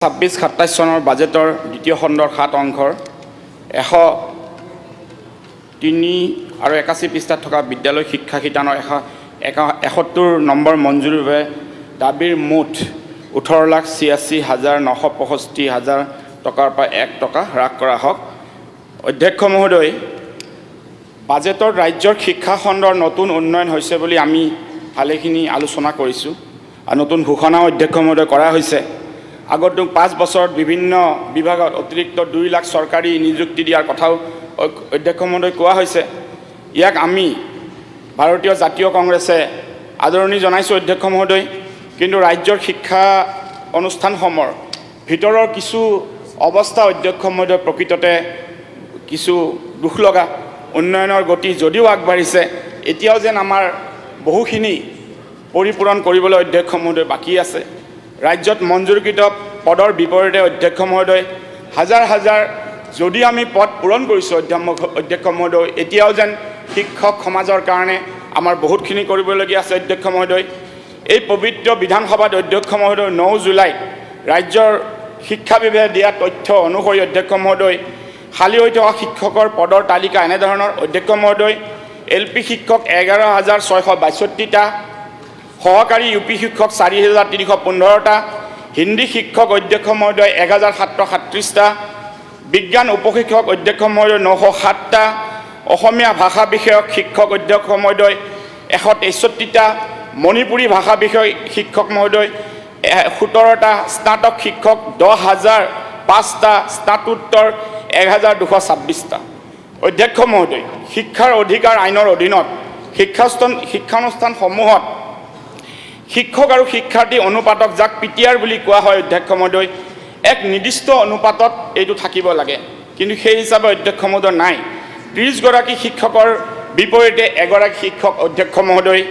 26-27 চনৰ বাজেটৰ দ্বিতীয় খণ্ডৰ 7 অংশৰ 103 আৰু 81 পৃষ্ঠাত থকা বিদ্যালয় শিক্ষা শিতানৰ 71 নম্বৰ মঞ্জুৰিৰ বাবে দাবীৰ মুঠ 18,86,965 টকাৰ পৰা 1 টকা হ্ৰাস কৰা হওক। অধ্যক্ষ মহোদয়, বাজেটত ৰাজ্যৰ শিক্ষা খণ্ডৰ নতুন উন্নয়ন হৈছে বুলি আমি ভালেখিনি আলোচনা কৰিছোঁ আৰু নতুন ঘোষণাও অধ্যক্ষ মহোদয় কৰা হৈছে। আগত 5 বছৰত বিভিন্ন বিভাগত অতিৰিক্ত 2 লাখ চৰকাৰী নিযুক্তি দিয়াৰ কথাও অধ্যক্ষ মহোদয় কোৱা হৈছে। ইয়াক আমি ভাৰতীয় জাতীয় কংগ্ৰেছে আদৰণি জনাইছোঁ অধ্যক্ষ মহোদয়। কিন্তু ৰাজ্যৰ শিক্ষা অনুষ্ঠানসমূহৰ ভিতৰৰ কিছু অৱস্থা অধ্যক্ষ মহোদয় প্ৰকৃততে কিছু দুখ লগা। উন্নয়নৰ গতি যদিও আগবাঢ়িছে, এতিয়াও যেন আমাৰ বহুখিনি পৰিপূৰণ কৰিবলৈ অধ্যক্ষ মহোদয় বাকী আছে। ৰাজ্যত মঞ্জুৰকৃত পদৰ বিপৰীতে অধ্যক্ষ মহোদয় হাজাৰ হাজাৰ যদি আমি পদ পূৰণ কৰিছোঁ অধ্যক্ষ মহোদয়, এতিয়াও যেন শিক্ষক সমাজৰ কাৰণে আমাৰ বহুতখিনি কৰিবলগীয়া আছে অধ্যক্ষ মহোদয়। এই পবিত্ৰ বিধানসভাত অধ্যক্ষ মহোদয় 9 জুলাইত ৰাজ্যৰ শিক্ষা বিভাগে দিয়া তথ্য অনুসৰি অধ্যক্ষ মহোদয় খালী হৈ থকা শিক্ষকৰ পদৰ তালিকা এনেধৰণৰ অধ্যক্ষ মহোদয়। LP শিক্ষক 11,662টা, সহকাৰী UP শিক্ষক 4,315টা, হিন্দী শিক্ষক অধ্যক্ষ মহোদয় 1,737টা, বিজ্ঞান উপশিক্ষক অধ্যক্ষ মহোদয় 907টা, অসমীয়া ভাষা বিষয়ক শিক্ষক অধ্যক্ষ মহোদয় 163টা, মণিপুৰী ভাষা বিষয় শিক্ষক মহোদয় 17টা, স্নাতক শিক্ষক 10,005টা, স্নাতোত্তৰ 1,226টা। অধ্যক্ষ মহোদয়, শিক্ষাৰ অধিকাৰ আইনৰ অধীনত শিক্ষানুষ্ঠানসমূহত শিক্ষক আৰু শিক্ষাৰ্থী অনুপাতক যাক PTR বুলি কোৱা হয় অধ্যক্ষ মহোদয়, এক নিৰ্দিষ্ট অনুপাতত এইটো থাকিব লাগে। কিন্তু সেই হিচাপে অধ্যক্ষ মহোদয় নাই। 30 গৰাকী শিক্ষকৰ বিপৰীতে 1 গৰাকী শিক্ষক অধ্যক্ষ মহোদয়।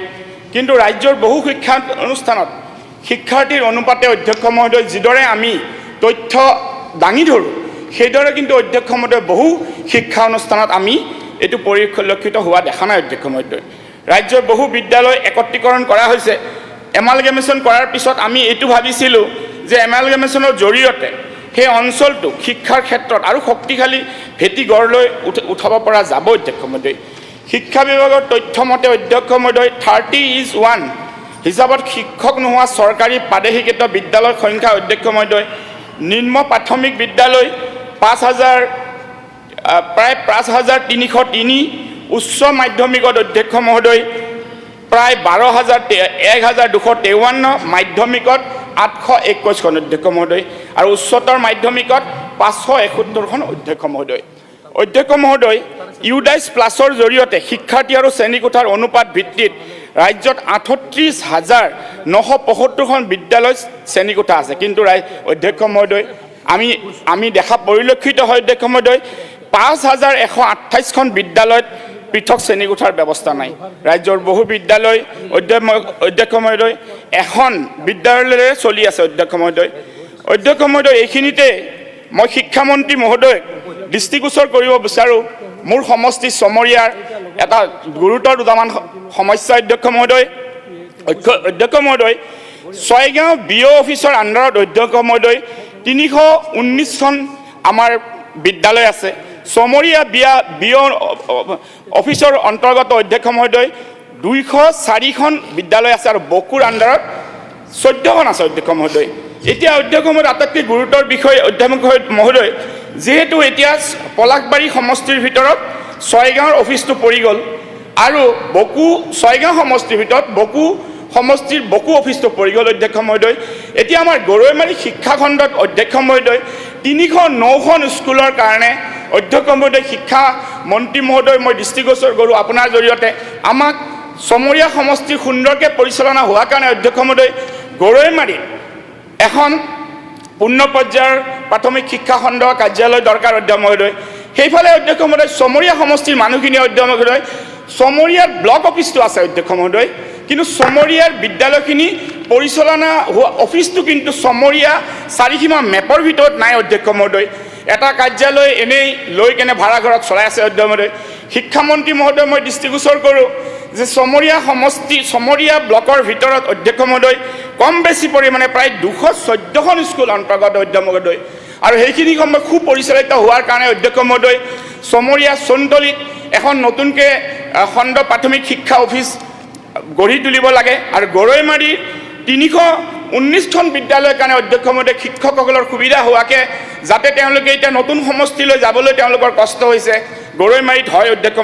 কিন্তু ৰাজ্যৰ বহু শিক্ষা অনুষ্ঠানত শিক্ষাৰ্থীৰ অনুপাতে অধ্যক্ষ মহোদয় যিদৰে আমি তথ্য দাঙি ধৰোঁ, সেইদৰে কিন্তু অধ্যক্ষ মহোদয় বহু শিক্ষা অনুষ্ঠানত আমি এইটো পৰিলক্ষিত হোৱা দেখা নাই অধ্যক্ষ মহোদয়। ৰাজ্যৰ বহু বিদ্যালয় একত্ৰীকৰণ কৰা হৈছে। এমালগেমেশ্যন কৰাৰ পিছত আমি এইটো ভাবিছিলোঁ যে এমালগেমেশ্যনৰ জৰিয়তে সেই অঞ্চলটো শিক্ষাৰ ক্ষেত্ৰত আৰু শক্তিশালী ভেটি গঢ় লৈ উঠাব পৰা যাব অধ্যক্ষ মহোদয়। শিক্ষা বিভাগৰ তথ্যমতে অধ্যক্ষ মহোদয় 30:1 হিচাপত শিক্ষক নোহোৱা চৰকাৰী প্ৰাদেশিকৃত বিদ্যালয়ৰ সংখ্যা অধ্যক্ষ মহোদয়। নিম্ন প্ৰাথমিক বিদ্যালয় প্ৰায় 5,303, উচ্চ মাধ্যমিকত অধ্যক্ষ মহোদয় প্ৰায় 1,253, মাধ্যমিকত 821খন অধ্যক্ষ মহোদয় আৰু উচ্চতৰ মাধ্যমিকত 571খন অধ্যক্ষ মহোদয়। অধ্যক্ষ মহোদয়, ইউডাইচ প্লাছৰ জৰিয়তে শিক্ষাৰ্থী আৰু শ্ৰেণীকোঠাৰ অনুপাত ভিত্তিত ৰাজ্যত 38,975খন বিদ্যালয় শ্ৰেণীকোঠা আছে। কিন্তু অধ্যক্ষ মহোদয়, আমি দেখা পৰিলক্ষিত হয় অধ্যক্ষ মহোদয় 5,128খন বিদ্যালয়ত পৃথক শ্ৰেণীকোঠাৰ ব্যৱস্থা নাই। ৰাজ্যৰ বহু বিদ্যালয় অধ্যক্ষ মহোদয় এখন বিদ্যালয়েৰে চলি আছে অধ্যক্ষ মহোদয়। অধ্যক্ষ মহোদয়, এইখিনিতে মই শিক্ষামন্ত্ৰী মহোদয়ক দৃষ্টিগোচৰ কৰিব বিচাৰোঁ। মোৰ সমষ্টি চমৰীয়াৰ এটা গুৰুতৰ দুটামান সমস্যা অধ্যক্ষ মহোদয়। অধ্যক্ষ মহোদয়, ছয়গাঁও BO অফিচৰ আণ্ডাৰত অধ্যক্ষ মহোদয় 319খন আমাৰ বিদ্যালয় আছে। চমৰীয়া BO অফিচৰ অন্তৰ্গত অধ্যক্ষ মহোদয় 204খন বিদ্যালয় আছে আৰু বকুৰ আণ্ডাৰত 14খন আছে অধ্যক্ষ মহোদয়। এতিয়া অধ্যক্ষ মহোদয়, আটাইতকৈ গুৰুতৰ বিষয় অধ্যক্ষ মহোদয়, যিহেতু এতিয়া পলাশবাৰী সমষ্টিৰ ভিতৰত ছয়গাঁৱৰ অফিচটো পৰি গ'ল আৰু ছয়গাঁও সমষ্টিৰ ভিতৰত সমষ্টিৰ বকু অফিচটো পৰি গ'ল অধ্যক্ষ মহোদয়। এতিয়া আমাৰ গৰৈমাৰী শিক্ষাখণ্ডত অধ্যক্ষ মহোদয় 309খন স্কুলৰ কাৰণে অধ্যক্ষ মহোদয়, শিক্ষা মন্ত্ৰী মহোদয়, মই দৃষ্টিগোচৰ কৰোঁ আপোনাৰ জৰিয়তে আমাক চমৰীয়া সমষ্টি সুন্দৰকৈ পৰিচালনা হোৱাৰ কাৰণে অধ্যক্ষ মহোদয় গৰৈমাৰীত এখন পূৰ্ণ পৰ্যায়ৰ প্ৰাথমিক শিক্ষা খণ্ড কাৰ্যালয় দৰকাৰ অধ্যক্ষ মহোদয়। সেইফালে অধ্যক্ষ মহোদয় চমৰীয়া সমষ্টিৰ মানুহখিনি অধ্যক্ষ মহোদয় চমৰীয়াত ব্লক অফিচটো আছে অধ্যক্ষ মহোদয়, কিন্তু চমৰীয়াৰ বিদ্যালয়খিনি পৰিচালনা হোৱা অফিচটো কিন্তু চমৰীয়া চাৰিসীমা মেপৰ ভিতৰত নাই অধ্যক্ষ মহোদয়। এটা কাৰ্যালয় এনেই লৈ কেনে ভাড়া ঘৰত চলাই আছে অধ্যক্ষ মহোদয়। শিক্ষামন্ত্ৰী মহোদয়, মই দৃষ্টিগোচৰ কৰোঁ যে চমৰীয়া ব্লকৰ ভিতৰত অধ্যক্ষ মহোদয় কম বেছি পৰিমাণে প্ৰায় 214খন স্কুল অন্তৰ্গত অধ্যক্ষ মহোদয় আৰু সেইখিনি সময় সুপৰিচালিত হোৱাৰ কাৰণে অধ্যক্ষ মহোদয় চমৰীয়া চন্দলিত এখন নতুনকৈ খণ্ড প্ৰাথমিক শিক্ষা অফিচ গঢ়ি তুলিব লাগে আৰু গৰৈমাৰীৰ 319খন বিদ্যালয়ৰ কাৰণে অধ্যক্ষ মহোদয় শিক্ষকসকলৰ সুবিধা হোৱাকৈ যাতে তেওঁলোকে এতিয়া নতুন সমষ্টিলৈ যাবলৈ তেওঁলোকৰ কষ্ট হৈছে গৰৈমাৰীত হয় অধ্যক্ষ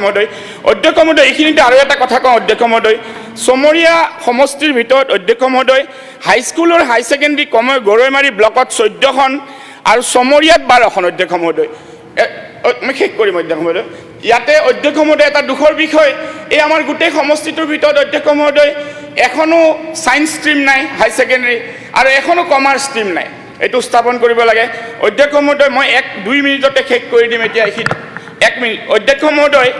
মহোদয় এইখিনিতে আৰু এটা কথা কওঁ অধ্যক্ষ মহোদয় চমৰীয়া সমষ্টিৰ ভিতৰত অধ্যক্ষ মহোদয় হাইস্কুল আৰু হাই ছেকেণ্ডেৰী কমেও গৰৈমাৰী ব্লকত 14খন আৰু চমৰীয়াত 12খন অধ্যক্ষ মহোদয় মই শেষ কৰিম অধ্যক্ষ মহোদয় ইয়াতে অধ্যক্ষ মহোদয় এটা দুখৰ বিষয় এই আমাৰ গোটেই সমষ্টিটোৰ ভিতৰত অধ্যক্ষ মহোদয় এখনো সায়েন্স ষ্ট্ৰীম নাই হাই ছেকেণ্ডেৰী আৰু এখনো কমাৰ্চ ষ্ট্ৰীম নাই এইটো স্থাপন কৰিব লাগে অধ্যক্ষ মহোদয় মই 1-2 মিনিটতে শেষ কৰি দিম এতিয়া এইখিনি 1 মিনিট অধ্যক্ষ মহোদয়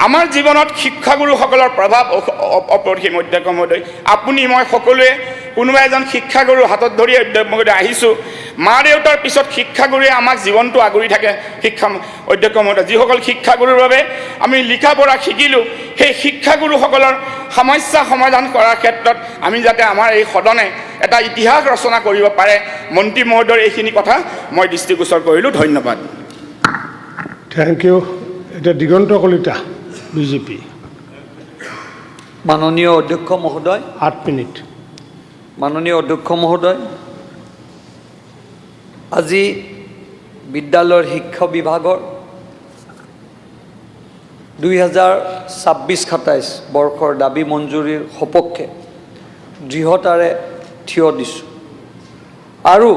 আমাৰ জীৱনত শিক্ষাগুৰুসকলৰ প্ৰভাৱ অপৰিসীম অধ্যক্ষ মহোদয় আপুনি মই সকলোৱে কোনোবা এজন শিক্ষাগুৰু হাতত ধৰি অধ্যক্ষ মহোদয় আহিছোঁ মা দেউতাৰ পিছত শিক্ষাগুৰুৱে আমাক জীৱনটো আগুৰি থাকে অধ্যক্ষ মহোদয় যিসকল শিক্ষাগুৰুৰ বাবে আমি লিখা পঢ়া শিকিলোঁ সেই শিক্ষাগুৰুসকলৰ সমস্যা সমাধান কৰাৰ ক্ষেত্ৰত আমি যাতে আমাৰ এই সদনে এটা ইতিহাস ৰচনা কৰিব পাৰে মন্ত্ৰী মহোদয়ৰ এইখিনি কথা মই দৃষ্টিগোচৰ কৰিলোঁ ধন্যবাদ থ্যাংক ইউ এটা দিগন্ত কলিতা বিজেপি মাননীয় অধ্যক্ষ মহোদয় 8 মিনিট মাননীয় অধ্যক্ষ মহোদয় আজি বিদ্যালয়ৰ শিক্ষা বিভাগৰ 2026-27 বৰ্ষৰ দাবী মঞ্জুৰিৰ সপক্ষে দৃঢ়তাৰে থিয় দিছোঁ আৰু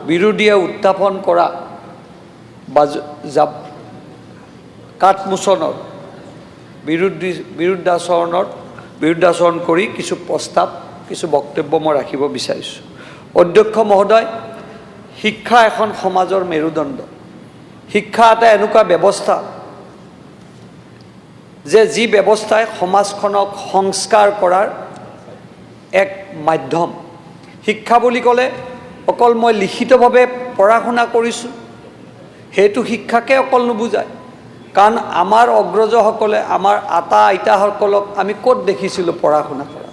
বিৰোধীয়ে উত্থাপন কৰা কাঠমোচনৰ বিৰুদ্ধাচৰণ কৰি কিছু প্ৰস্তাৱ কিছু বক্তব্য মই ৰাখিব বিচাৰিছোঁ অধ্যক্ষ মহোদয় শিক্ষা এখন সমাজৰ মেৰুদণ্ড শিক্ষা এটা এনেকুৱা ব্যৱস্থা যে যি ব্যৱস্থাই সমাজখনক সংস্কাৰ কৰাৰ এক মাধ্যম শিক্ষা বুলি ক'লে অকল মই লিখিতভাৱে পঢ়া শুনা কৰিছোঁ সেইটো শিক্ষাকে অকল নুবুজায় কাৰণ আমাৰ অগ্ৰজসকলে আমাৰ আটা আইতাসকলক আমি ক'ত দেখিছিলোঁ পঢ়া শুনা কৰা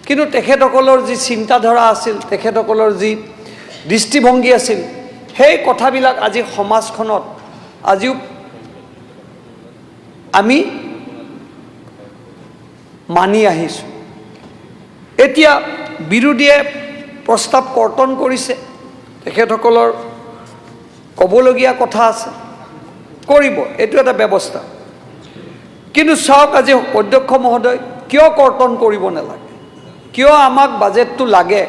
কিন্তু তেখেতসকলৰ যি চিন্তাধাৰা আছিল তেখেতসকলৰ যি দৃষ্টিভংগী আছিল সেই কথাবিলাক আজি সমাজখনত আজিও আমি মানি আহিছোঁ এতিয়া বিৰোধীয়ে প্ৰস্তাৱ কৰ্তন কৰিছে তেখেতসকলৰ ক'বলগীয়া কথা আছে কৰিব এইটো এটা ব্যৱস্থা কিন্তু চাওক আজি অধ্যক্ষ মহোদয় কিয় কৰ্তন কৰিব নালাগে কিয় আমাক বাজেটটো লাগে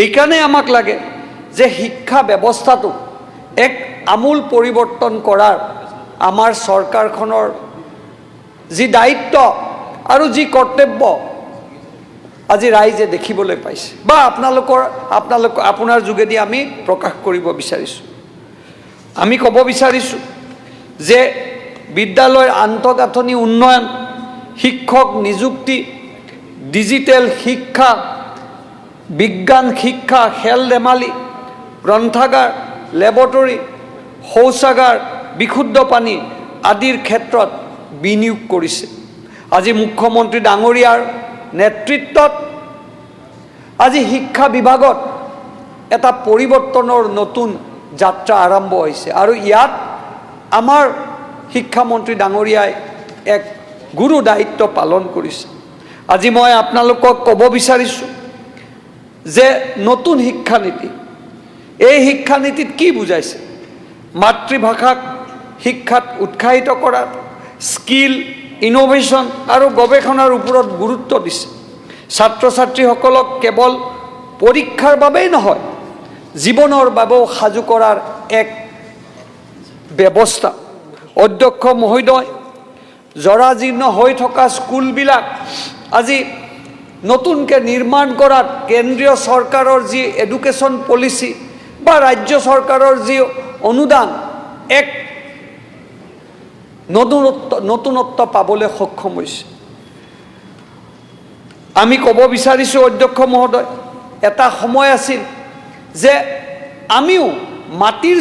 এইকাৰণে আমাক লাগে যে শিক্ষা ব্যৱস্থাটো এক আমূল পৰিৱৰ্তন কৰাৰ আমাৰ চৰকাৰখনৰ যি দায়িত্ব আৰু যি কৰ্তব্য আজি ৰাইজে দেখিবলৈ পাইছে বা আপোনাৰ যোগেদি আমি প্ৰকাশ কৰিব বিচাৰিছোঁ আমি ক'ব বিচাৰিছোঁ যে বিদ্যালয়ৰ আন্তঃগাঁথনি উন্নয়ন শিক্ষক নিযুক্তি ডিজিটেল শিক্ষা বিজ্ঞান শিক্ষা খেল ধেমালি গ্ৰন্থাগাৰ লেবৰেটৰী শৌচাগাৰ বিশুদ্ধ পানী আদিৰ ক্ষেত্ৰত বিনিয়োগ কৰিছে আজি মুখ্যমন্ত্ৰী ডাঙৰীয়াৰ নেতৃত্বত আজি শিক্ষা বিভাগত এটা পৰিৱৰ্তনৰ নতুন যাত্ৰা আৰম্ভ হৈছে আৰু ইয়াত আমাৰ শিক্ষামন্ত্ৰী ডাঙৰীয়াই এক গুৰু দায়িত্ব পালন কৰিছে আজি মই আপোনালোকক ক'ব বিচাৰিছোঁ যে নতুন শিক্ষানীতি এই শিক্ষানীতিত কি বুজাইছে মাতৃভাষাক শিক্ষাত উৎসাহিত কৰা স্কিল ইনোভেশ্যন আৰু গৱেষণাৰ ওপৰত গুৰুত্ব দিছে ছাত্ৰ ছাত্ৰীসকলক কেৱল পৰীক্ষাৰ বাবেই নহয় জীৱনৰ বাবেও সাজু কৰাৰ এক ব্যৱস্থা অধ্যক্ষ মহোদয় জৰাজীৰ্ণ হৈ থকা স্কুলবিলাক আজি নতুনকৈ নিৰ্মাণ কৰাত কেন্দ্ৰীয় চৰকাৰৰ যি এডুকেশ্যন পলিচি বা ৰাজ্য চৰকাৰৰ যি অনুদান এক নতুনত্ব পাবলৈ সক্ষম হৈছে আমি ক'ব বিচাৰিছোঁ অধ্যক্ষ মহোদয় এটা সময় আছিল যে আমিও মাটিৰ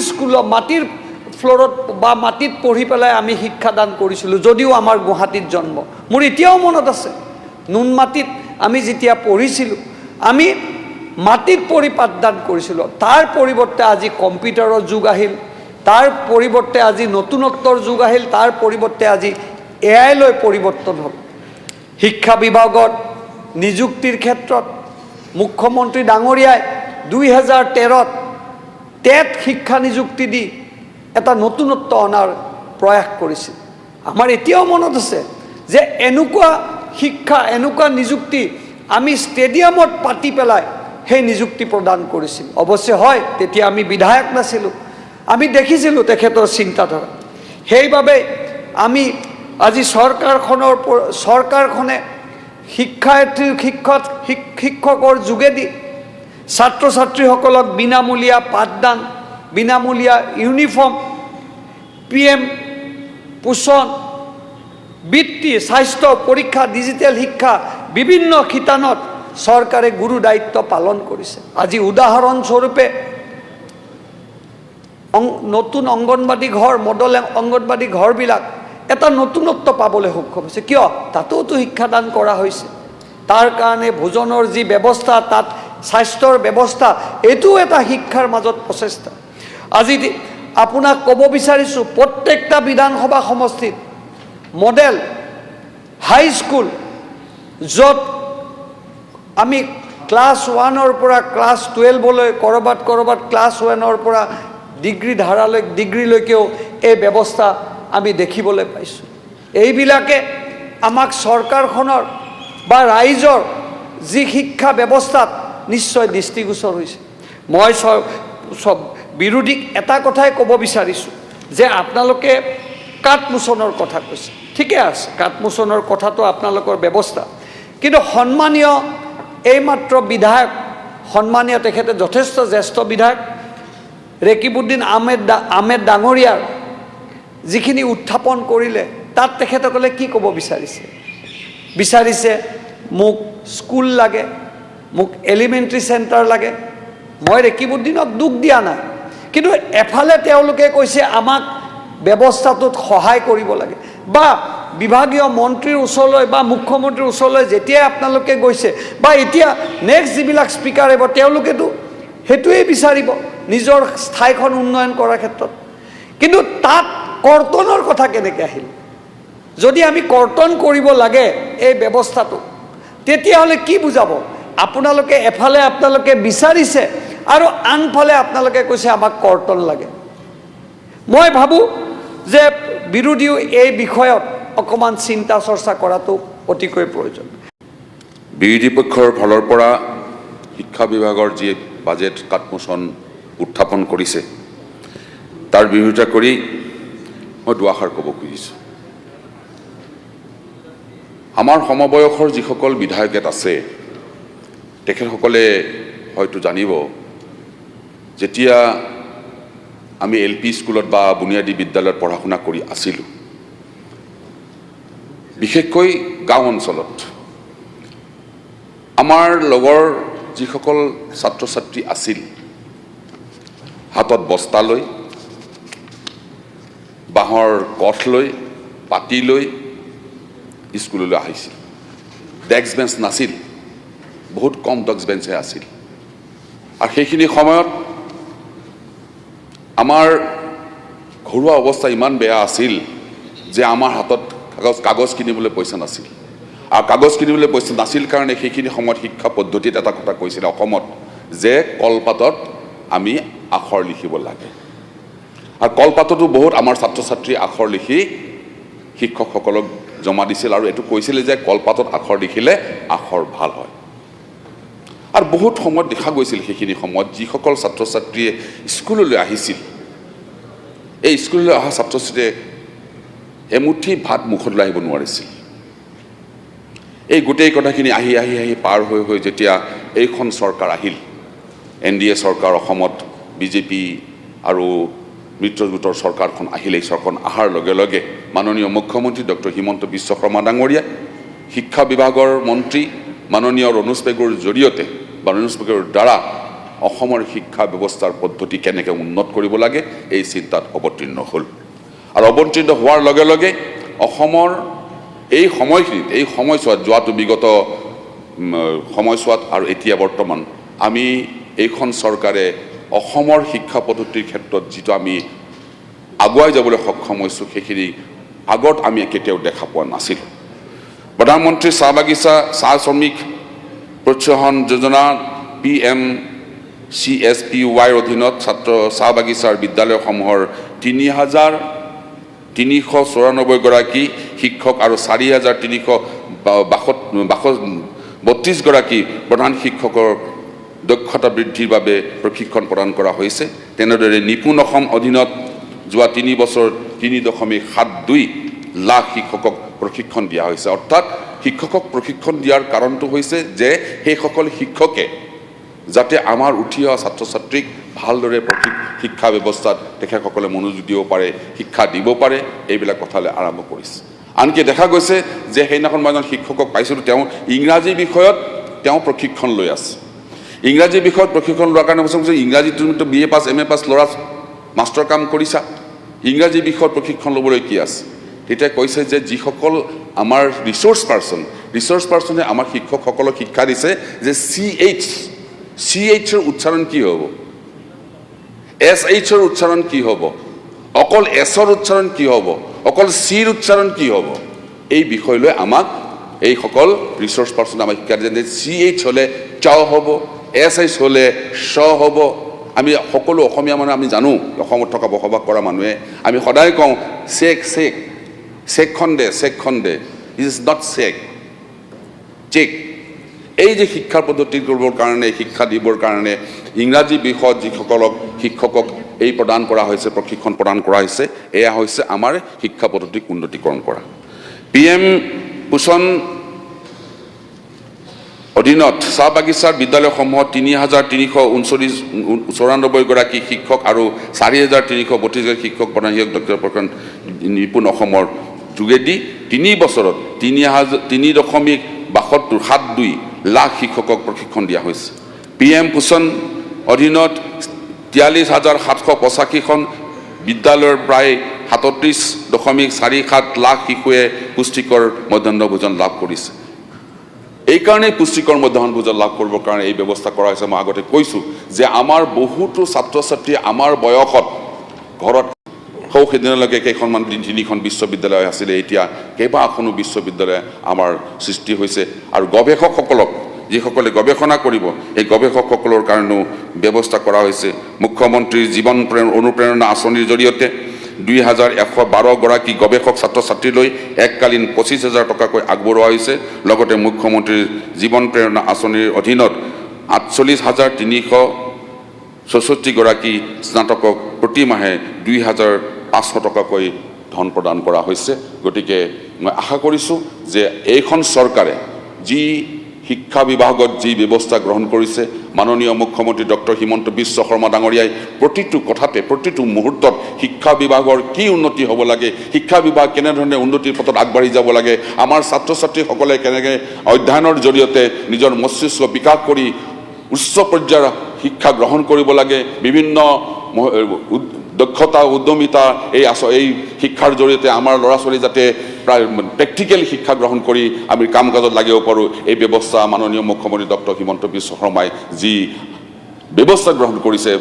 ফ্ল'ৰত বা মাটিত পঢ়ি পেলাই আমি শিক্ষাদান কৰিছিলোঁ, যদিও আমাৰ গুৱাহাটীত জন্ম। মোৰ এতিয়াও মনত আছে, নুনমাটিত আমি যেতিয়া পঢ়িছিলোঁ, আমি মাটিত পঢ়ি পাঠদান কৰিছিলোঁ। তাৰ পৰিৱৰ্তে আজি কম্পিউটাৰৰ যুগ আহিল, তাৰ পৰিৱৰ্তে আজি নতুনত্বৰ যুগ আহিল, তাৰ পৰিৱৰ্তে আজি AI লৈ পৰিৱৰ্তন হ'ল। শিক্ষা বিভাগত নিযুক্তিৰ ক্ষেত্ৰত মুখ্যমন্ত্ৰী ডাঙৰীয়াই 2013ত টেট শিক্ষা নিযুক্তি দি এটা নতুনত্ব অনাৰ প্ৰয়াস কৰিছিল। আমাৰ এতিয়াও মনত আছে যে এনেকুৱা শিক্ষা, এনেকুৱা নিযুক্তি আমি ষ্টেডিয়ামত পাতি পেলাই সেই নিযুক্তি প্ৰদান কৰিছিল। অৱশ্যে হয়, তেতিয়া আমি বিধায়ক নাছিলোঁ, আমি দেখিছিলোঁ তেখেতৰ চিন্তাধাৰা। সেইবাবে আমি আজি চৰকাৰখনে শিক্ষকৰ যোগেদি ছাত্ৰ ছাত্ৰীসকলক বিনামূলীয়া পাঠদান, বিনামূলীয়া ইউনিফৰ্ম, PM পোষণ, বৃত্তি, স্বাস্থ্য পৰীক্ষা, ডিজিটেল শিক্ষা, বিভিন্ন শিতানত চৰকাৰে গুৰু দায়িত্ব পালন কৰিছে। আজি উদাহৰণস্বৰূপে নতুন অংগনবাদী ঘৰ, মডেল অংগনবাদী ঘৰবিলাক এটা নতুনত্ব পাবলৈ সক্ষম হৈছে। কিয়? তাতোতো শিক্ষাদান কৰা হৈছে। তাৰ কাৰণে ভোজনৰ যি ব্যৱস্থা, তাত স্বাস্থ্যৰ ব্যৱস্থা, এইটোও এটা শিক্ষাৰ মাজত প্ৰচেষ্টা। আজি আপোনাক ক'ব বিচাৰিছোঁ, প্ৰত্যেকটা বিধানসভা সমষ্টিত মডেল হাইস্কুল, য'ত আমি ক্লাছ 1ৰ পৰা ক্লাছ 12লৈ, ক'ৰবাত ক্লাছ 1ৰ পৰা ডিগ্ৰীলৈকেও এই ব্যৱস্থা আমি দেখিবলৈ পাইছোঁ। এইবিলাকে আমাক চৰকাৰখনৰ বা ৰাইজৰ যি শিক্ষা ব্যৱস্থাত নিশ্চয় দৃষ্টিগোচৰ হৈছে। মই বিৰোধীক এটা কথাই ক'ব বিচাৰিছোঁ যে আপোনালোকে কাঠমোচনৰ কথা কৈছে, ঠিকে আছে, কাঠমোচনৰ কথাটো আপোনালোকৰ ব্যৱস্থা, কিন্তু সন্মানীয় এইমাত্ৰ বিধায়ক, সন্মানীয় তেখেতে যথেষ্ট জ্যেষ্ঠ বিধায়ক ৰেকিবুদ্দিন আহমেদ ডাঙৰীয়াৰ যিখিনি উত্থাপন কৰিলে, তাত তেখেতসকলে কি ক'ব বিচাৰিছে মোক স্কুল লাগে, মোক এলিমেণ্টাৰী চেণ্টাৰ লাগে। মই ৰেকিবুদ্দিনক দুখ দিয়া নাই, কিন্তু এফালে তেওঁলোকে কৈছে আমাক ব্যৱস্থাটোত সহায় কৰিব লাগে, বা বিভাগীয় মন্ত্ৰীৰ ওচৰলৈ বা মুখ্যমন্ত্ৰীৰ ওচৰলৈ যেতিয়াই আপোনালোকে গৈছে, বা এতিয়া নেক্সট যিবিলাক স্পীকাৰ আহিব, তেওঁলোকেতো সেইটোৱেই বিচাৰিব নিজৰ ঠাইখন উন্নয়ন কৰাৰ ক্ষেত্ৰত। কিন্তু তাত কৰ্তনৰ কথা কেনেকৈ আহিল? যদি আমি কৰ্তন কৰিব লাগে এই ব্যৱস্থাটো, তেতিয়াহ'লে কি বুজাব? এফালে আপোনালোকে বিচাৰিছে আৰু আনফালে আপোনালোকে কৈছে আমাক কৰ্তন লাগে। মই ভাবোঁ যে বিৰোধীও এই বিষয়ত অকণমান চিন্তা চৰ্চা কৰাটো অতিকৈ প্ৰয়োজন। বিৰোধী পক্ষৰ ফালৰ পৰা শিক্ষা বিভাগৰ যি বাজেট কাঠমোচন উত্থাপন কৰিছে, তাৰ বিৰোধিতা কৰি মই দুআষাৰ ক'ব খুজিছোঁ। আমাৰ সমবয়সৰ যিসকল বিধায়ক ইয়াত আছে, তেখেতসকলে হয়তো জানিব, যেতিয়া আমি LP স্কুলত বা বুনিয়াদী বিদ্যালয়ত পঢ়া শুনা কৰি আছিলোঁ, বিশেষকৈ গাঁও অঞ্চলত আমাৰ লগৰ যিসকল ছাত্ৰ ছাত্ৰী আছিল, হাতত বস্তা লৈ, বাঁহৰ কঠ লৈ, পাতি লৈ স্কুললৈ আহিছিল। ডেস্ক বেঞ্চ নাছিল, বহুত কম ডেস্ক বেঞ্চহে আছিল। আৰু সেইখিনি সময়ত আমাৰ ঘৰুৱা অৱস্থা ইমান বেয়া আছিল যে আমাৰ হাতত কাগজ কিনিবলৈ পইচা নাছিল। আৰু কাগজ কিনিবলৈ পইচা নাছিল কাৰণে সেইখিনি সময়ত শিক্ষা পদ্ধতিত এটা কথা কৈছিলে অসমত, যে কলপাতত আমি আখৰ লিখিব লাগে। আৰু কলপাততো বহুত আমাৰ ছাত্ৰ ছাত্ৰী আখৰ লিখি শিক্ষকসকলক জমা দিছিল, আৰু এইটো কৈছিলে যে কলপাতত আখৰ লিখিলে আখৰ ভাল হয়। আৰু বহুত সময়ত দেখা গৈছিল, সেইখিনি সময়ত যিসকল ছাত্ৰ ছাত্ৰীয়ে স্কুললৈ আহিছিল, এই স্কুললৈ অহা ছাত্ৰ ছাত্ৰীয়ে এমুঠি ভাত মুখত লৈ আহিব নোৱাৰিছিল। এই গোটেই কথাখিনি আহি পাৰ হৈ যেতিয়া এইখন চৰকাৰ আহিল, NDA চৰকাৰ, অসমত BJP আৰু মিত্ৰজোঁটৰ চৰকাৰখন আহিল, এই চৰকাৰখন অহাৰ লগে লগে মাননীয় মুখ্যমন্ত্ৰী ডক্টৰ হিমন্ত বিশ্ব শৰ্মা ডাঙৰীয়া, শিক্ষা বিভাগৰ মন্ত্ৰী মাননীয় ৰণোজ পেগুৰ জৰিয়তে বা ৰণোজ পেগুৰ দ্বাৰা অসমৰ শিক্ষা ব্যৱস্থাৰ পদ্ধতি কেনেকৈ উন্নত কৰিব লাগে এই চিন্তাত অৱতীৰ্ণ হ'ল আৰু অৱতীৰ্ণ হোৱাৰ লগে লগে অসমৰ এই সময়খিনিত এই সময়ছোৱাত যোৱাটো বিগত সময়ছোৱাত আৰু এতিয়া বৰ্তমান আমি এইখন চৰকাৰে অসমৰ শিক্ষা পদ্ধতিৰ ক্ষেত্ৰত যিটো আমি আগুৱাই যাবলৈ সক্ষম হৈছোঁ সেইখিনি আগত আমি কেতিয়াও দেখা পোৱা নাছিলোঁ প্ৰধানমন্ত্ৰী চাহ বাগিচা চাহ শ্ৰমিক প্ৰোৎসাহন যোজনা PMCSPY অধীনত ছাত্ৰ চাহ বাগিচাৰ বিদ্যালয়সমূহৰ 3,394 গৰাকী শিক্ষক আৰু 4,332 গৰাকী প্ৰধান শিক্ষকৰ দক্ষতা বৃদ্ধিৰ বাবে প্ৰশিক্ষণ প্ৰদান কৰা হৈছে তেনেদৰে নিপুণ অসম অধীনত যোৱা 3 বছৰ 3.72 লাখ শিক্ষকক প্ৰশিক্ষণ দিয়া হৈছে অৰ্থাৎ শিক্ষকক প্ৰশিক্ষণ দিয়াৰ কাৰণটো হৈছে যে সেইসকল শিক্ষকে যাতে আমাৰ উঠি অহা ছাত্ৰ ছাত্ৰীক ভালদৰে শিক্ষা ব্যৱস্থাত তেখেতসকলে মনোযোগ দিব পাৰে শিক্ষা দিব পাৰে এইবিলাক কথালৈ আৰম্ভ কৰিছে আনকি দেখা গৈছে যে সেইদিনাখন মই এজন শিক্ষকক পাইছিলোঁ তেওঁ ইংৰাজী বিষয়ত তেওঁ প্ৰশিক্ষণ লৈ আছে ইংৰাজী বিষয়ত প্ৰশিক্ষণ লোৱাৰ কাৰণে কৈছে ইংৰাজীটো BA পাছ MA পাছ ল'ৰা মাষ্টৰ কাম কৰিছা ইংৰাজী বিষয়ত প্ৰশিক্ষণ ল'বলৈ কি আছে তেতিয়া কৈছে যে যিসকল আমাৰ ৰিচোৰ্চ পাৰ্চনে আমাৰ শিক্ষকসকলক শিক্ষা দিছে যে CHৰ উচ্চাৰণ কি হ'ব SHৰ উচ্চাৰণ কি হ'ব অকল Sৰ উচ্চাৰণ কি হ'ব অকল Cৰ উচ্চাৰণ কি হ'ব এই বিষয়লৈ আমাক এইসকল ৰিচোৰ্চ পাৰ্চনে আমাক শিক্ষা দিছে যে CH হ'লে চ হ'ব SH হ'লে স হ'ব আমি সকলো অসমীয়া মানুহ আমি জানো অসমত থকা বসবাস কৰা মানুহে আমি সদায় কওঁ চেকখন দে ইজ নট চেক এই যে শিক্ষাৰ পদ্ধতি কৰিবৰ কাৰণে শিক্ষা দিবৰ কাৰণে ইংৰাজী বিষয়ত যিসকলক শিক্ষকক এই প্ৰদান কৰা হৈছে প্ৰশিক্ষণ প্ৰদান কৰা হৈছে এয়া হৈছে আমাৰ শিক্ষা পদ্ধতিক উন্নতিকৰণ কৰা PM পোষণ অধীনত চাহ বাগিচাৰ বিদ্যালয়সমূহত 3,394 গৰাকী শিক্ষক আৰু 4,332 গৰাকী শিক্ষক প্ৰধান শিক্ষক দক্ষতা প্ৰশিক্ষণ নিপুণ অসমৰ যোগেদি 3 বছৰত 3.72 লাখ শিক্ষকক প্ৰশিক্ষণ দিয়া হৈছে PM পোষণ অধীনত 43,785খন বিদ্যালয়ৰ প্ৰায় 37.47 লাখ শিশুৱে পুষ্টিকৰ মধ্যাহ্ন ভোজন লাভ কৰিছে এই কাৰণে পুষ্টিকৰ মধ্যাহ্ন ভোজন লাভ কৰিবৰ কাৰণে এই ব্যৱস্থা কৰা হৈছে মই আগতে কৈছোঁ যে আমাৰ বহুতো ছাত্ৰ ছাত্ৰী আমাৰ বয়সত ঘৰত সেইদিনলৈকে কেইখনমান 3খন বিশ্ববিদ্যালয় আছিলে এতিয়া কেইবাখনো বিশ্ববিদ্যালয় আমাৰ সৃষ্টি হৈছে আৰু গৱেষকসকলক যিসকলে গৱেষণা কৰিব এই গৱেষকসকলৰ কাৰণেও ব্যৱস্থা কৰা হৈছে মুখ্যমন্ত্ৰীৰ জীৱন অনুপ্ৰেৰণা আঁচনিৰ জৰিয়তে 2,112 গৰাকী গৱেষক ছাত্ৰ ছাত্ৰীলৈ এককালীন 25,000 টকাকৈ আগবঢ়োৱা হৈছে লগতে মুখ্যমন্ত্ৰীৰ জীৱন প্ৰেৰণা আঁচনিৰ অধীনত 48,364 গৰাকী স্নাতকক প্ৰতি মাহে 2,500 টকাকৈ ধন প্ৰদান কৰা হৈছে গতিকে মই আশা কৰিছোঁ যে এইখন চৰকাৰে যি শিক্ষা বিভাগত যি ব্যৱস্থা গ্ৰহণ কৰিছে মাননীয় মুখ্যমন্ত্ৰী ডক্টৰ হিমন্ত বিশ্ব শৰ্মা ডাঙৰীয়াই প্ৰতিটো কথাতে প্ৰতিটো মুহূৰ্তত শিক্ষা বিভাগৰ কি উন্নতি হ'ব লাগে শিক্ষা বিভাগ কেনেধৰণে উন্নতিৰ পথত আগবাঢ়ি যাব লাগে আমাৰ ছাত্ৰ ছাত্ৰীসকলে কেনেকৈ অধ্যয়নৰ জৰিয়তে নিজৰ মস্তিষ্ক বিকাশ কৰি উচ্চ পৰ্যায়ৰ শিক্ষা গ্ৰহণ কৰিব লাগে বিভিন্ন দক্ষতা উদ্যমিতা এই শিক্ষাৰ জৰিয়তে আমাৰ ল'ৰা ছোৱালী যাতে প্ৰায় প্ৰেক্টিকেল শিক্ষা গ্ৰহণ কৰি আমি কাম কাজত লাগিব পাৰোঁ এই ব্যৱস্থা মাননীয় মুখ্যমন্ত্ৰী ডক্টৰ হিমন্ত বিশ্ব শৰ্মাই যি ব্যৱস্থা গ্ৰহণ কৰিছে